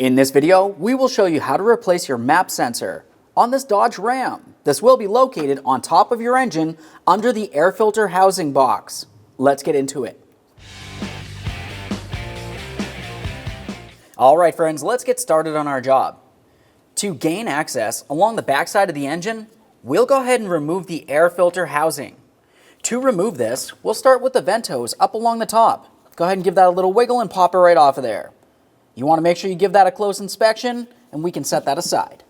In this video, we will show you how to replace your map sensor on this Dodge Ram. This will be located on top of your engine under the air filter housing box. Let's get into it. All right, friends, let's get started on our job. To gain access along the backside of the engine, we'll go ahead and remove the air filter housing. To remove this, we'll start with the vent hose up along the top. Go ahead and give that a little wiggle and pop it right off of there. You want to make sure you give that a close inspection, and we can set that aside.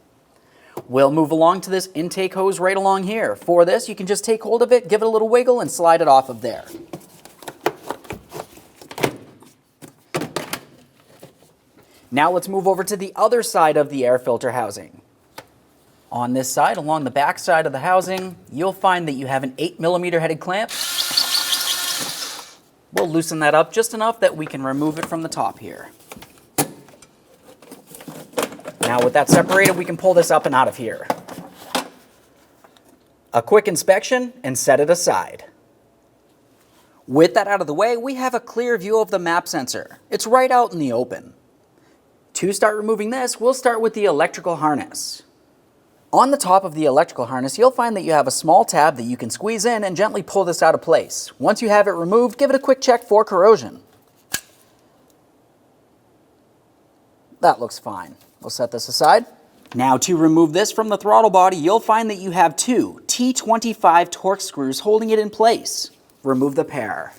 We'll move along to this intake hose right along here. For this, you can just take hold of it, give it a little wiggle, and slide it off of there. Now let's move over to the other side of the air filter housing. On this side, along the back side of the housing, you'll find that you have an 8mm headed clamp. We'll loosen that up just enough that we can remove it from the top here. Now with that separated, we can pull this up and out of here. A quick inspection and set it aside. With that out of the way, we have a clear view of the map sensor. It's right out in the open. To start removing this, we'll start with the electrical harness. On the top of the electrical harness, you'll find that you have a small tab that you can squeeze in and gently pull this out of place. Once you have it removed, give it a quick check for corrosion. That looks fine. We'll set this aside. Now to remove this from the throttle body, you'll find that you have two T25 Torx screws holding it in place. Remove the pair.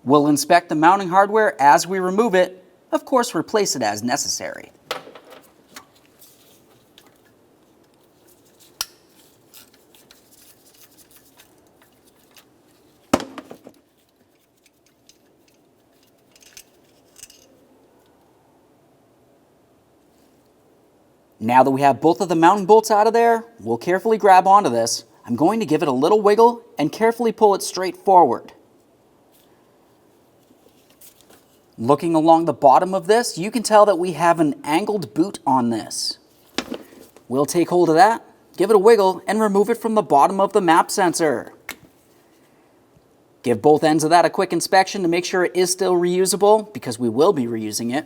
We'll inspect the mounting hardware as we remove it. Of course, replace it as necessary. Now that we have both of the mounting bolts out of there, we'll carefully grab onto this. I'm going to give it a little wiggle and carefully pull it straight forward. Looking along the bottom of this, you can tell that we have an angled boot on this. We'll take hold of that, give it a wiggle, and remove it from the bottom of the map sensor. Give both ends of that a quick inspection to make sure it is still reusable, because we will be reusing it.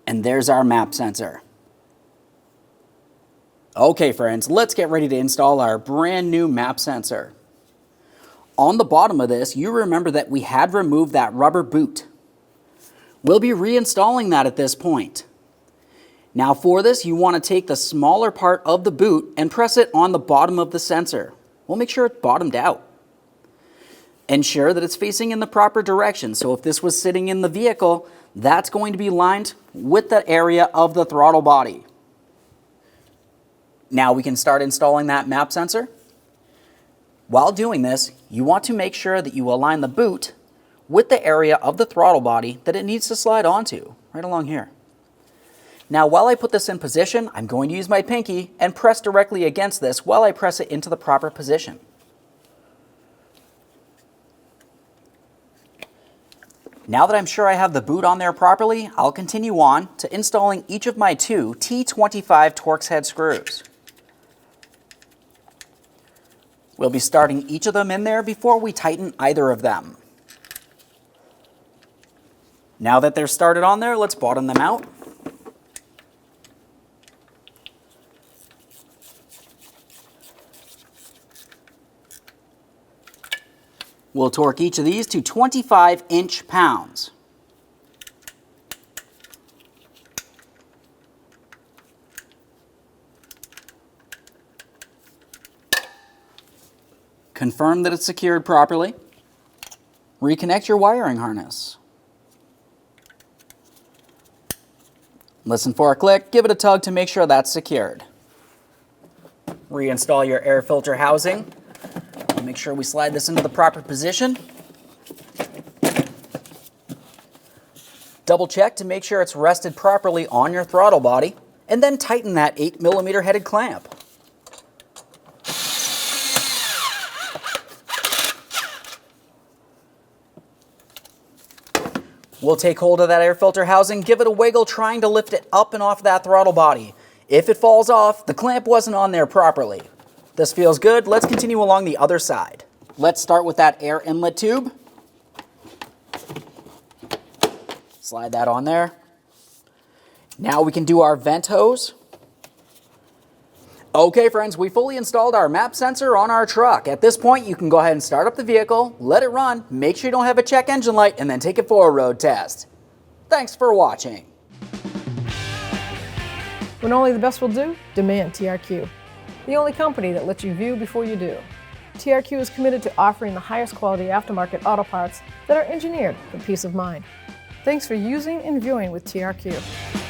And there's our map sensor. Okay, friends, let's get ready to install our brand new map sensor. On the bottom of this, you remember that we had removed that rubber boot. We'll be reinstalling that at this point. Now for this, you want to take the smaller part of the boot and press it on the bottom of the sensor. We'll make sure it's bottomed out. Ensure that it's facing in the proper direction. So if this was sitting in the vehicle, that's going to be lined with the area of the throttle body. Now we can start installing that map sensor. While doing this, you want to make sure that you align the boot with the area of the throttle body that it needs to slide onto, right along here. Now while I put this in position, I'm going to use my pinky and press directly against this while I press it into the proper position. Now that I'm sure I have the boot on there properly, I'll continue on to installing each of my two T25 Torx head screws. We'll be starting each of them in there before we tighten either of them. Now that they're started on there, let's bottom them out. We'll torque each of these to 25 inch-pounds. Confirm that it's secured properly. Reconnect your wiring harness. Listen for a click, give it a tug to make sure that's secured. Reinstall your air filter housing. Make sure we slide this into the proper position. Double check to make sure it's rested properly on your throttle body, and then tighten that 8mm headed clamp. We'll take hold of that air filter housing, give it a wiggle, trying to lift it up and off that throttle body. If it falls off, the clamp wasn't on there properly. This feels good. Let's continue along the other side. Let's start with that air inlet tube. Slide that on there. Now we can do our vent hose. Okay friends, we fully installed our map sensor on our truck. At this point, you can go ahead and start up the vehicle, let it run, make sure you don't have a check engine light, and then take it for a road test. Thanks for watching. When only the best will do, demand TRQ. The only company that lets you view before you do. TRQ is committed to offering the highest quality aftermarket auto parts that are engineered for peace of mind. Thanks for using and viewing with TRQ.